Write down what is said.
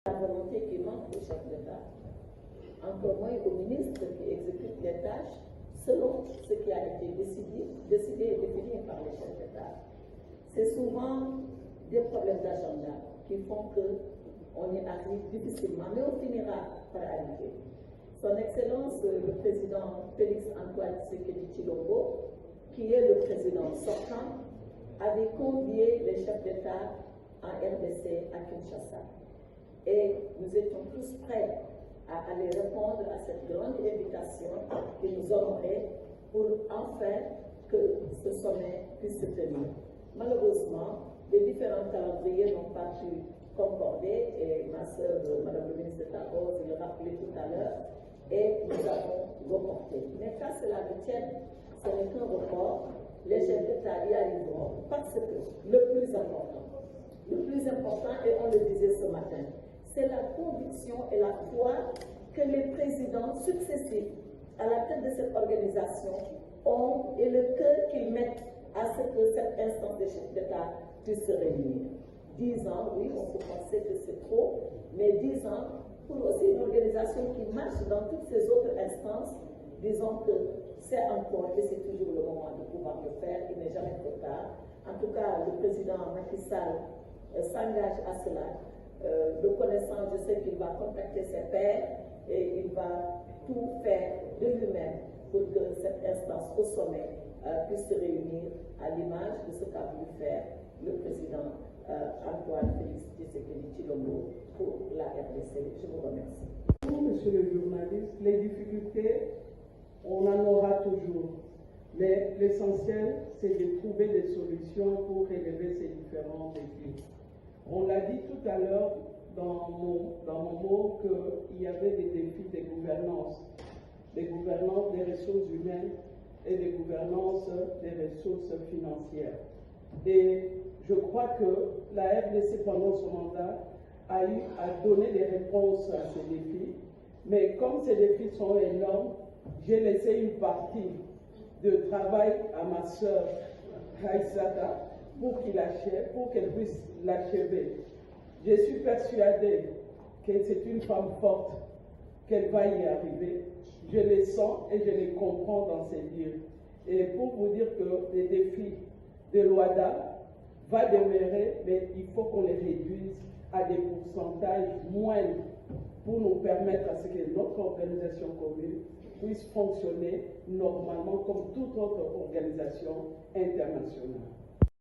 La volonté qui manque au chef d'État, encore moins au ministre qui exécute les tâches selon ce qui a été décidé et défini par les chefs d'État. C'est souvent des problèmes d'agenda qui font qu'on y arrive difficilement, mais on finira par arriver. Son Excellence, le président Félix Antoine Tshisekedi Tshilombo, qui est le président sortant, avait convié les chefs d'État en RDC à Kinshasa. Et nous étions tous prêts à aller répondre à cette grande invitation qui nous honorait pour enfin que ce sommet puisse se tenir. Malheureusement, les différents calendriers n'ont pas pu concorder et ma sœur, Madame le ministre Tabos, le rappelait tout à l'heure, et nous avons reporté. Mais quand cela nous tienne, ce n'est qu'un report, les chefs d'État y arriveront parce que le plus important, et on le disait ce matin, c'est la conviction et la foi que les présidents successifs à la tête de cette organisation ont et le cœur qu'ils mettent à ce que cette instance des chefs d'État puisse se réunir. 10 ans, oui, on peut penser que c'est trop, mais 10 ans pour aussi une organisation qui marche dans toutes ces autres instances, disons que c'est encore et c'est toujours le moment de pouvoir le faire, il n'est jamais trop tard. En tout cas, le président Macky Sall s'engage à cela. De connaissance, je sais qu'il va contacter ses pairs et il va tout faire de lui-même pour que cette instance au sommet puisse se réunir à l'image de ce qu'a voulu faire le président Antoine Félix Tshisekedi Tshilombo pour la RDC. Je vous remercie. Monsieur le journaliste, les difficultés, on en aura toujours. Mais l'essentiel, c'est de trouver des solutions pour relever ces différents défis. On l'a dit tout à l'heure dans mon mot qu'il y avait des défis de gouvernance des ressources humaines et des gouvernances des ressources financières. Et je crois que la RDC, pendant son mandat, a eu à donner des réponses à ces défis. Mais comme ces défis sont énormes, j'ai laissé une partie de travail à ma sœur Aïssata pour qu'elle puisse l'achever. Je suis persuadée que c'est une femme forte, qu'elle va y arriver. Je les sens et je les comprends dans ses dires. Et pour vous dire que les défis de l'OADA vont demeurer, mais il faut qu'on les réduise à des pourcentages moindres pour nous permettre à ce que notre organisation commune puisse fonctionner normalement comme toute autre organisation internationale.